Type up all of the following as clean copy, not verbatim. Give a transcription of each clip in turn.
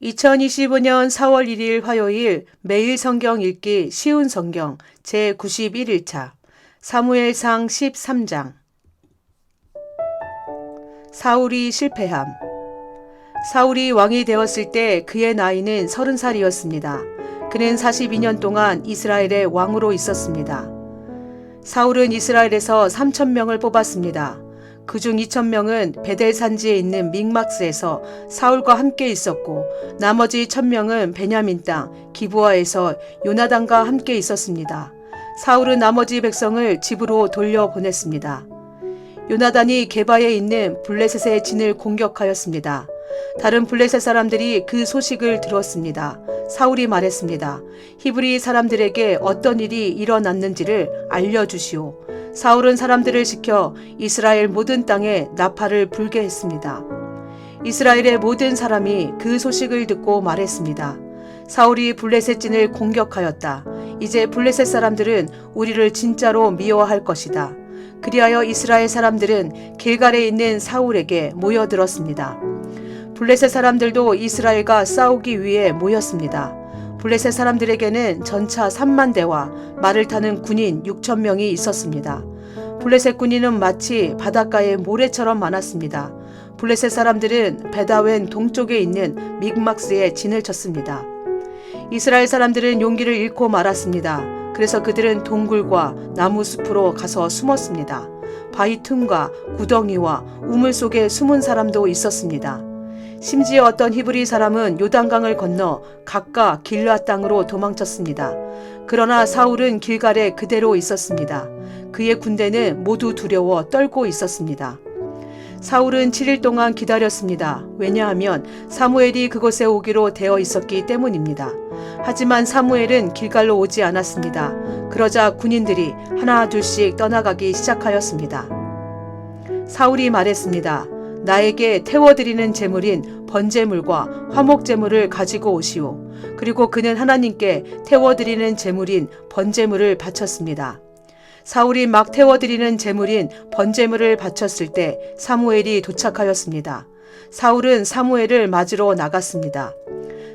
2025년 4월 1일 화요일 매일 성경 읽기 쉬운 성경 제91일차 사무엘상 13장. 사울이 실패함. 사울이 왕이 되었을 때 그의 나이는 30살이었습니다. 그는 42년 동안 이스라엘의 왕으로 있었습니다. 사울은 이스라엘에서 3,000명을 뽑았습니다. 그중 2,000명은 베델 산지에 있는 믹막스에서 사울과 함께 있었고 나머지 1,000명은 베냐민 땅 기브아에서 요나단과 함께 있었습니다. 사울은 나머지 백성을 집으로 돌려보냈습니다. 요나단이 게바에 있는 블레셋의 진을 공격하였습니다. 다른 블레셋 사람들이 그 소식을 들었습니다. 사울이 말했습니다. 히브리 사람들에게 어떤 일이 일어났는지를 알려주시오. 사울은 사람들을 시켜 이스라엘 모든 땅에 나팔을 불게 했습니다. 이스라엘의 모든 사람이 그 소식을 듣고 말했습니다. 사울이 블레셋 진을 공격하였다. 이제 블레셋 사람들은 우리를 진짜로 미워할 것이다. 그리하여 이스라엘 사람들은 길갈에 있는 사울에게 모여들었습니다. 블레셋 사람들도 이스라엘과 싸우기 위해 모였습니다. 블레셋 사람들에게는 전차 3만 대와 말을 타는 군인 6,000명이 있었습니다. 블레셋 군인은 마치 바닷가의 모래처럼 많았습니다. 블레셋 사람들은 베다웬 동쪽에 있는 믹막스에 진을 쳤습니다. 이스라엘 사람들은 용기를 잃고 말았습니다. 그래서 그들은 동굴과 나무 숲으로 가서 숨었습니다. 바위 틈과 구덩이와 우물 속에 숨은 사람도 있었습니다. 심지어 어떤 히브리 사람은 요단강을 건너 각각 길르앗 땅으로 도망쳤습니다. 그러나 사울은 길갈에 그대로 있었습니다. 그의 군대는 모두 두려워 떨고 있었습니다. 사울은 7일 동안 기다렸습니다. 왜냐하면 사무엘이 그곳에 오기로 되어 있었기 때문입니다. 하지만 사무엘은 길갈로 오지 않았습니다. 그러자 군인들이 하나 둘씩 떠나가기 시작하였습니다. 사울이 말했습니다. 나에게 태워드리는 제물인 번제물과 화목제물을 가지고 오시오. 그리고 그는 하나님께 태워드리는 제물인 번제물을 바쳤습니다. 사울이 막 태워드리는 제물인 번제물을 바쳤을 때 사무엘이 도착하였습니다. 사울은 사무엘을 맞으러 나갔습니다.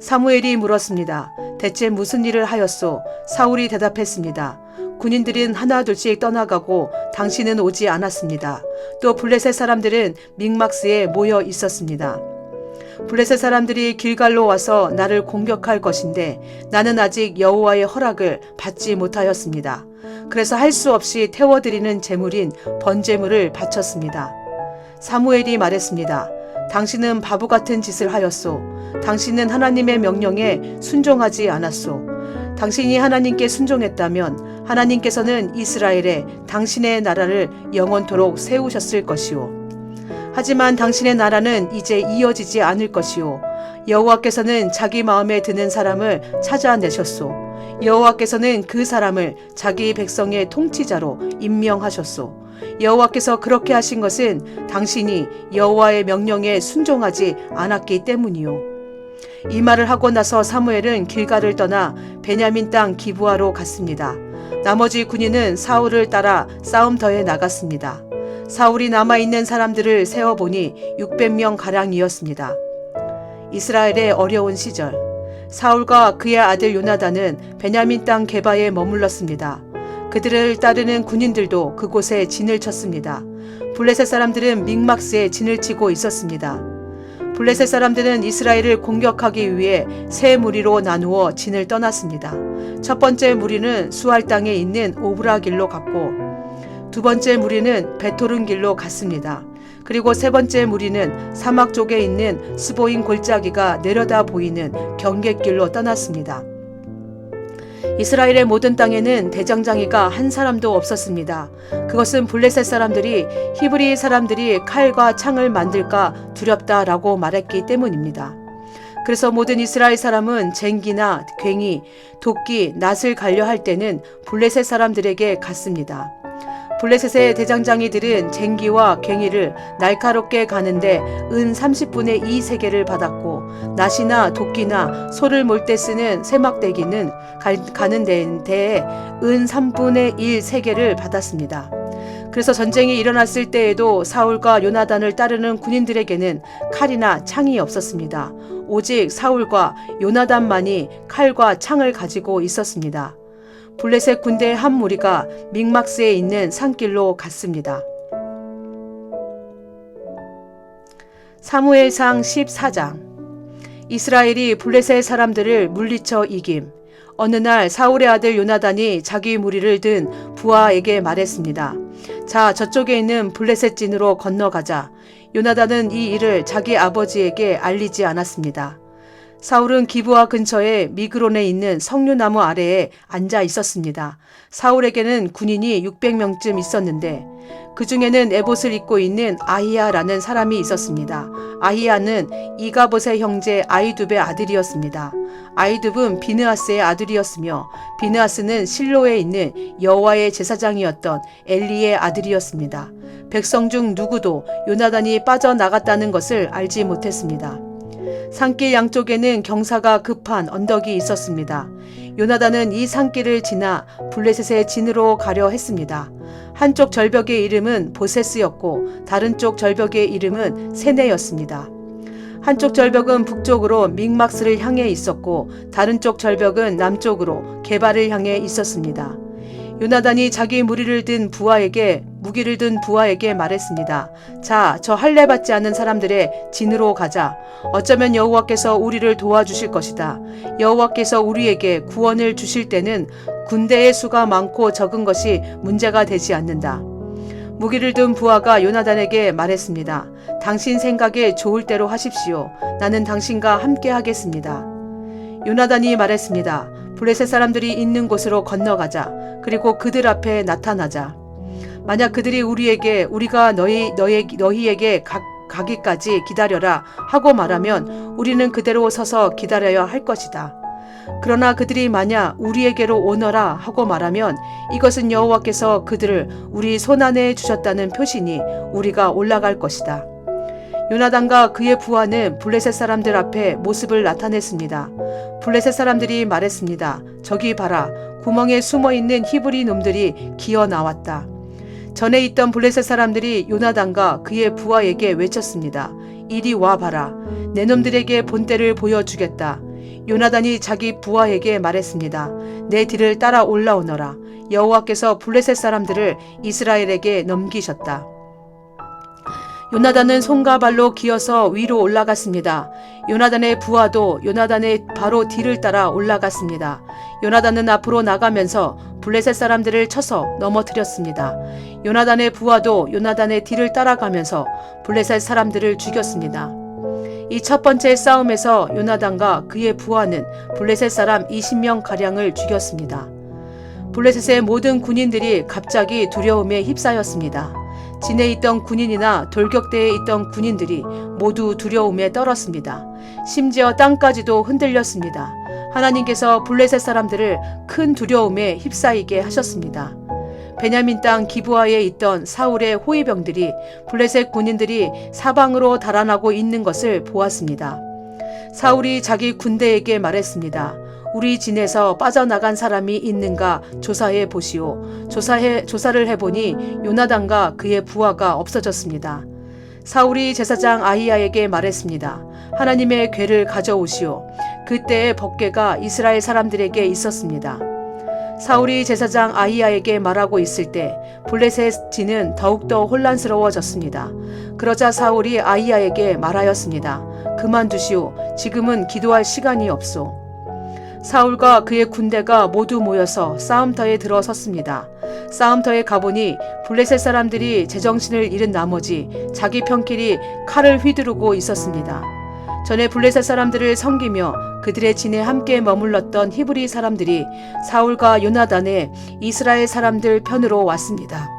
사무엘이 물었습니다. 대체 무슨 일을 하였소? 사울이 대답했습니다. 군인들은 하나 둘씩 떠나가고 당신은 오지 않았습니다. 또 블레셋 사람들은 믹막스에 모여 있었습니다. 블레셋 사람들이 길갈로 와서 나를 공격할 것인데 나는 아직 여호와의 허락을 받지 못하였습니다. 그래서 할 수 없이 태워드리는 제물인 번제물을 바쳤습니다. 사무엘이 말했습니다. 당신은 바보 같은 짓을 하였소. 당신은 하나님의 명령에 순종하지 않았소. 당신이 하나님께 순종했다면 하나님께서는 이스라엘에 당신의 나라를 영원토록 세우셨을 것이오. 하지만 당신의 나라는 이제 이어지지 않을 것이오. 여호와께서는 자기 마음에 드는 사람을 찾아내셨소. 여호와께서는 그 사람을 자기 백성의 통치자로 임명하셨소. 여호와께서 그렇게 하신 것은 당신이 여호와의 명령에 순종하지 않았기 때문이오. 이 말을 하고 나서 사무엘은 길갈을 떠나 베냐민 땅 기브아로 갔습니다. 나머지 군인은 사울을 따라 싸움터에 나갔습니다. 사울이 남아있는 사람들을 세어보니 600명 가량이었습니다. 이스라엘의 어려운 시절, 사울과 그의 아들 요나단은 베냐민 땅 게바에 머물렀습니다. 그들을 따르는 군인들도 그곳에 진을 쳤습니다. 블레셋 사람들은 믹막스에 진을 치고 있었습니다. 블레셋 사람들은 이스라엘을 공격하기 위해 세 무리로 나누어 진을 떠났습니다. 첫 번째 무리는 수알 땅에 있는 오브라 길로 갔고 두 번째 무리는 베토른 길로 갔습니다. 그리고 세 번째 무리는 사막 쪽에 있는 스보임 골짜기가 내려다 보이는 경계길로 떠났습니다. 이스라엘의 모든 땅에는 대장장이가 한 사람도 없었습니다. 그것은 블레셋 사람들이 히브리 사람들이 칼과 창을 만들까 두렵다라고 말했기 때문입니다. 그래서 모든 이스라엘 사람은 쟁기나 괭이, 도끼, 낫을 갈려 할 때는 블레셋 사람들에게 갔습니다. 블레셋의 대장장이들은 쟁기와 괭이를 날카롭게 가는데 은 30분의 2 세겔을 받았고 낫이나 도끼나 소를 몰 때 쓰는 세막대기는 가는 데에 은 3분의 1 세겔을 받았습니다. 그래서 전쟁이 일어났을 때에도 사울과 요나단을 따르는 군인들에게는 칼이나 창이 없었습니다. 오직 사울과 요나단만이 칼과 창을 가지고 있었습니다. 블레셋 군대의 한 무리가 믹막스에 있는 산길로 갔습니다. 사무엘상 14장. 이스라엘이 블레셋 사람들을 물리쳐 이김. 어느 날 사울의 아들 요나단이 자기 무리를 든 부하에게 말했습니다. 자, 저쪽에 있는 블레셋 진으로 건너가자. 요나단은 이 일을 자기 아버지에게 알리지 않았습니다. 사울은 기브아 근처에 미그론에 있는 석류나무 아래에 앉아 있었습니다. 사울에게는 군인이 600명쯤 있었는데 그 중에는 에봇을 입고 있는 아히야라는 사람이 있었습니다. 아히야는 이가봇의 형제 아히둡의 아들이었습니다. 아히둡은 비느하스의 아들이었으며 비느하스는 실로에 있는 여호와의 제사장이었던 엘리의 아들이었습니다. 백성 중 누구도 요나단이 빠져나갔다는 것을 알지 못했습니다. 산길 양쪽에는 경사가 급한 언덕이 있었습니다. 요나단은 이 산길을 지나 블레셋의 진으로 가려 했습니다. 한쪽 절벽의 이름은 보세스였고 다른 쪽 절벽의 이름은 세네였습니다. 한쪽 절벽은 북쪽으로 믹막스를 향해 있었고 다른 쪽 절벽은 남쪽으로 게발을 향해 있었습니다. 요나단이 자기 무기를 든 부하에게 말했습니다. 자, 저 할례 받지 않은 사람들의 진으로 가자. 어쩌면 여호와께서 우리를 도와주실 것이다. 여호와께서 우리에게 구원을 주실 때는 군대의 수가 많고 적은 것이 문제가 되지 않는다. 무기를 든 부하가 요나단에게 말했습니다. 당신 생각에 좋을 대로 하십시오. 나는 당신과 함께 하겠습니다. 요나단이 말했습니다. 블레셋 사람들이 있는 곳으로 건너가자. 그리고 그들 앞에 나타나자. 만약 그들이 우리가 너희에게 가기까지 기다려라 하고 말하면 우리는 그대로 서서 기다려야 할 것이다. 그러나 그들이 만약 우리에게로 오너라 하고 말하면 이것은 여호와께서 그들을 우리 손안에 주셨다는 표시니 우리가 올라갈 것이다. 요나단과 그의 부하는 블레셋 사람들 앞에 모습을 나타냈습니다. 블레셋 사람들이 말했습니다. 저기 봐라. 구멍에 숨어있는 히브리 놈들이 기어 나왔다. 전에 있던 블레셋 사람들이 요나단과 그의 부하에게 외쳤습니다. 이리 와 봐라. 내 놈들에게 본때를 보여주겠다. 요나단이 자기 부하에게 말했습니다. 내 뒤를 따라 올라오너라. 여호와께서 블레셋 사람들을 이스라엘에게 넘기셨다. 요나단은 손과 발로 기어서 위로 올라갔습니다. 요나단의 부하도 요나단의 바로 뒤를 따라 올라갔습니다. 요나단은 앞으로 나가면서 블레셋 사람들을 쳐서 넘어뜨렸습니다. 요나단의 부하도 요나단의 뒤를 따라가면서 블레셋 사람들을 죽였습니다. 이 첫 번째 싸움에서 요나단과 그의 부하는 블레셋 사람 20명가량을 죽였습니다. 블레셋의 모든 군인들이 갑자기 두려움에 휩싸였습니다. 진에 있던 군인이나 돌격대에 있던 군인들이 모두 두려움에 떨었습니다. 심지어 땅까지도 흔들렸습니다. 하나님께서 블레셋 사람들을 큰 두려움에 휩싸이게 하셨습니다. 베냐민 땅 기브아에 있던 사울의 호위병들이 블레셋 군인들이 사방으로 달아나고 있는 것을 보았습니다. 사울이 자기 군대에게 말했습니다. 우리 진에서 빠져나간 사람이 있는가 조사해 보시오. 조사를 해보니 요나단과 그의 부하가 없어졌습니다. 사울이 제사장 아히야에게 말했습니다. 하나님의 궤를 가져오시오. 그때의 법궤가 이스라엘 사람들에게 있었습니다. 사울이 제사장 아히야에게 말하고 있을 때 블레셋 진은 더욱더 혼란스러워졌습니다. 그러자 사울이 아히야에게 말하였습니다. 그만두시오. 지금은 기도할 시간이 없소. 사울과 그의 군대가 모두 모여서 싸움터에 들어섰습니다. 싸움터에 가보니 블레셋 사람들이 제정신을 잃은 나머지 자기 편끼리 칼을 휘두르고 있었습니다. 전에 블레셋 사람들을 섬기며 그들의 진에 함께 머물렀던 히브리 사람들이 사울과 요나단의 이스라엘 사람들 편으로 왔습니다.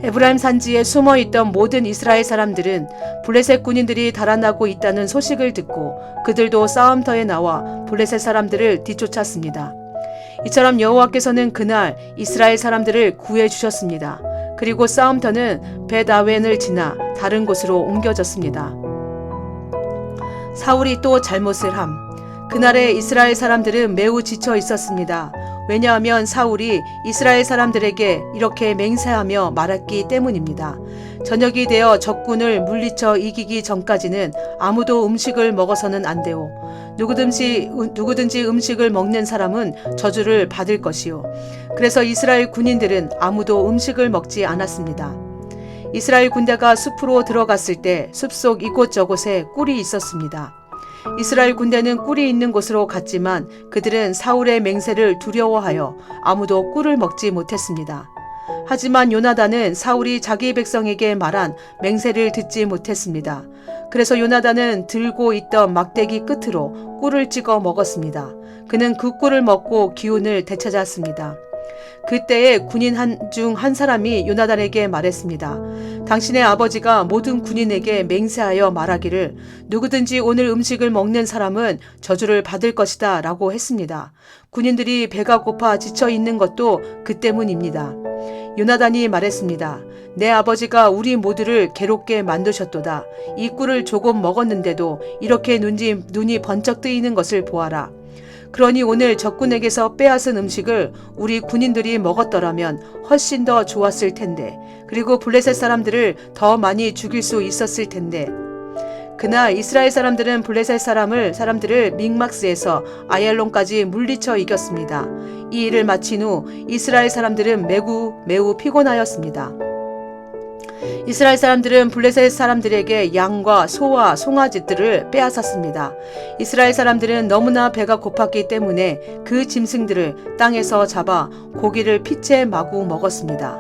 에브라임 산지에 숨어있던 모든 이스라엘 사람들은 블레셋 군인들이 달아나고 있다는 소식을 듣고 그들도 싸움터에 나와 블레셋 사람들을 뒤쫓았습니다. 이처럼 여호와께서는 그날 이스라엘 사람들을 구해 주셨습니다. 그리고 싸움터는 벳아웬을 지나 다른 곳으로 옮겨졌습니다. 사울이 또 잘못을 함. 그날의 이스라엘 사람들은 매우 지쳐 있었습니다. 왜냐하면 사울이 이스라엘 사람들에게 이렇게 맹세하며 말했기 때문입니다. 저녁이 되어 적군을 물리쳐 이기기 전까지는 아무도 음식을 먹어서는 안 되오. 누구든지 음식을 먹는 사람은 저주를 받을 것이요. 그래서 이스라엘 군인들은 아무도 음식을 먹지 않았습니다. 이스라엘 군대가 숲으로 들어갔을 때 숲속 이곳저곳에 꿀이 있었습니다. 이스라엘 군대는 꿀이 있는 곳으로 갔지만 그들은 사울의 맹세를 두려워하여 아무도 꿀을 먹지 못했습니다. 하지만 요나단은 사울이 자기 백성에게 말한 맹세를 듣지 못했습니다. 그래서 요나단은 들고 있던 막대기 끝으로 꿀을 찍어 먹었습니다. 그는 그 꿀을 먹고 기운을 되찾았습니다. 그때에 군인 중 한 사람이 요나단에게 말했습니다. 당신의 아버지가 모든 군인에게 맹세하여 말하기를 누구든지 오늘 음식을 먹는 사람은 저주를 받을 것이다 라고 했습니다. 군인들이 배가 고파 지쳐 있는 것도 그 때문입니다. 요나단이 말했습니다. 내 아버지가 우리 모두를 괴롭게 만드셨도다. 이 꿀을 조금 먹었는데도 이렇게 눈이 번쩍 뜨이는 것을 보아라. 그러니 오늘 적군에게서 빼앗은 음식을 우리 군인들이 먹었더라면 훨씬 더 좋았을 텐데, 그리고 블레셋 사람들을 더 많이 죽일 수 있었을 텐데. 그날 이스라엘 사람들은 블레셋 사람들을 믹막스에서 아얄론까지 물리쳐 이겼습니다. 이 일을 마친 후 이스라엘 사람들은 매우 피곤하였습니다. 이스라엘 사람들은 블레셋 사람들에게 양과 소와 송아지들을 빼앗았습니다. 이스라엘 사람들은 너무나 배가 고팠기 때문에 그 짐승들을 땅에서 잡아 고기를 피채 마구 먹었습니다.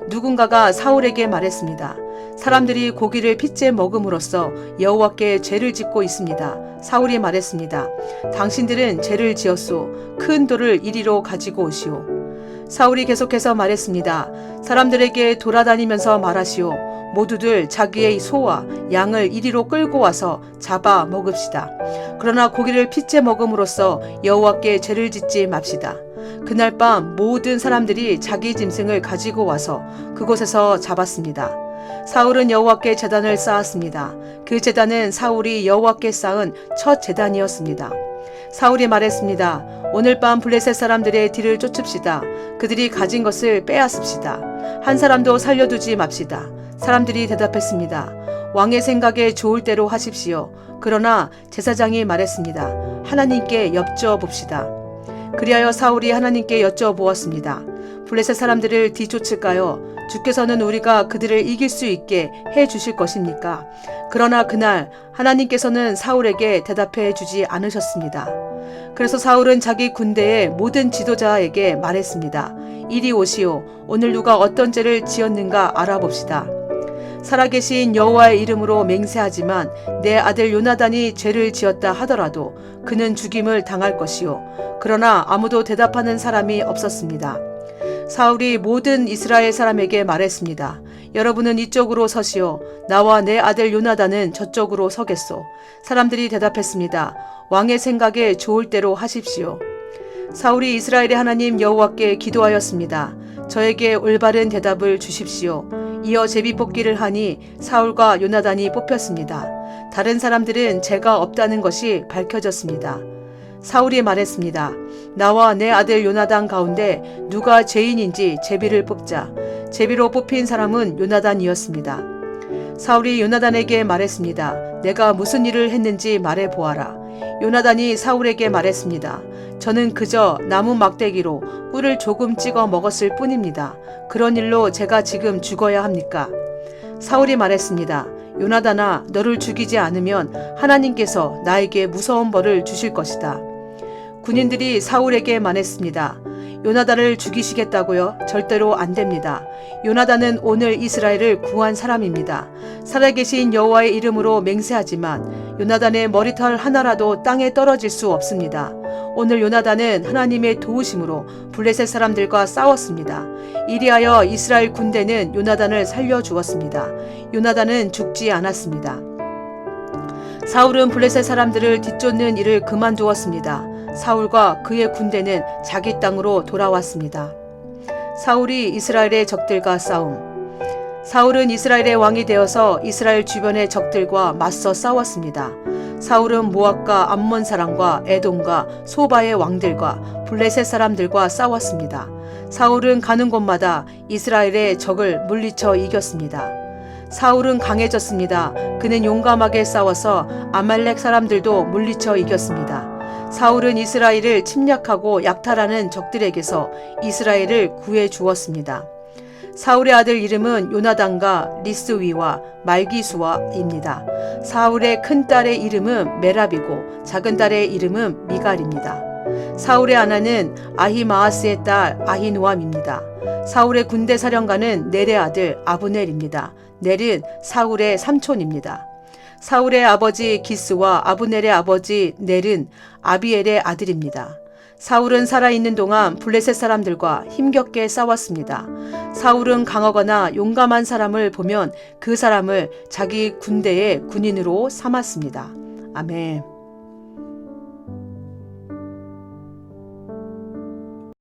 누군가가 사울에게 말했습니다. 사람들이 고기를 피채 먹음으로써 여호와께 죄를 짓고 있습니다. 사울이 말했습니다. 당신들은 죄를 지었소. 큰 돌을 이리로 가지고 오시오. 사울이 계속해서 말했습니다. 사람들에게 돌아다니면서 말하시오. 모두들 자기의 소와 양을 이리로 끌고 와서 잡아 먹읍시다. 그러나 고기를 피채 먹음으로써 여호와께 죄를 짓지 맙시다. 그날 밤 모든 사람들이 자기 짐승을 가지고 와서 그곳에서 잡았습니다. 사울은 여호와께 제단을 쌓았습니다. 그 제단은 사울이 여호와께 쌓은 첫 제단이었습니다. 사울이 말했습니다. 오늘 밤 블레셋 사람들의 뒤를 쫓읍시다. 그들이 가진 것을 빼앗읍시다. 한 사람도 살려두지 맙시다. 사람들이 대답했습니다. 왕의 생각에 좋을 대로 하십시오. 그러나 제사장이 말했습니다. 하나님께 여쭤봅시다. 그리하여 사울이 하나님께 여쭤보았습니다. 블레셋 사람들을 뒤쫓을까요? 주께서는 우리가 그들을 이길 수 있게 해 주실 것입니까? 그러나 그날 하나님께서는 사울에게 대답해 주지 않으셨습니다. 그래서 사울은 자기 군대의 모든 지도자에게 말했습니다. 이리 오시오. 오늘 누가 어떤 죄를 지었는가 알아봅시다. 살아계신 여호와의 이름으로 맹세하지만 내 아들 요나단이 죄를 지었다 하더라도 그는 죽임을 당할 것이요. 그러나 아무도 대답하는 사람이 없었습니다. 사울이 모든 이스라엘 사람에게 말했습니다. 여러분은 이쪽으로 서시오. 나와 내 아들 요나단은 저쪽으로 서겠소. 사람들이 대답했습니다. 왕의 생각에 좋을 대로 하십시오. 사울이 이스라엘의 하나님 여호와께 기도하였습니다. 저에게 올바른 대답을 주십시오. 이어 제비뽑기를 하니 사울과 요나단이 뽑혔습니다. 다른 사람들은 죄가 없다는 것이 밝혀졌습니다. 사울이 말했습니다. 나와 내 아들 요나단 가운데 누가 죄인인지 제비를 뽑자. 제비로 뽑힌 사람은 요나단이었습니다. 사울이 요나단에게 말했습니다. 내가 무슨 일을 했는지 말해보아라. 요나단이 사울에게 말했습니다. 저는 그저 나무 막대기로 꿀을 조금 찍어 먹었을 뿐입니다. 그런 일로 제가 지금 죽어야 합니까? 사울이 말했습니다. 요나단아, 너를 죽이지 않으면 하나님께서 나에게 무서운 벌을 주실 것이다. 군인들이 사울에게 말했습니다. 요나단을 죽이시겠다고요? 절대로 안 됩니다. 요나단은 오늘 이스라엘을 구한 사람입니다. 살아계신 여호와의 이름으로 맹세하지만 요나단의 머리털 하나라도 땅에 떨어질 수 없습니다. 오늘 요나단은 하나님의 도우심으로 블레셋 사람들과 싸웠습니다. 이리하여 이스라엘 군대는 요나단을 살려주었습니다. 요나단은 죽지 않았습니다. 사울은 블레셋 사람들을 뒤쫓는 일을 그만두었습니다. 사울과 그의 군대는 자기 땅으로 돌아왔습니다. 사울이 이스라엘의 적들과 싸움. 사울은 이스라엘의 왕이 되어서 이스라엘 주변의 적들과 맞서 싸웠습니다. 사울은 모압과 암몬 사람과 에돔과 소바의 왕들과 블레셋 사람들과 싸웠습니다. 사울은 가는 곳마다 이스라엘의 적을 물리쳐 이겼습니다. 사울은 강해졌습니다. 그는 용감하게 싸워서 아말렉 사람들도 물리쳐 이겼습니다. 사울은 이스라엘을 침략하고 약탈하는 적들에게서 이스라엘을 구해 주었습니다. 사울의 아들 이름은 요나단과 리스위와 말기수아입니다. 사울의 큰 딸의 이름은 메랍이고 작은 딸의 이름은 미갈입니다. 사울의 아내는 아히마아스의 딸 아히노암입니다. 사울의 군대 사령관은 넬의 아들 아브넬입니다. 넬은 사울의 삼촌입니다. 사울의 아버지 기스와 아브넬의 아버지 넬은 아비엘의 아들입니다. 사울은 살아있는 동안 블레셋 사람들과 힘겹게 싸웠습니다. 사울은 강하거나 용감한 사람을 보면 그 사람을 자기 군대의 군인으로 삼았습니다. 아멘.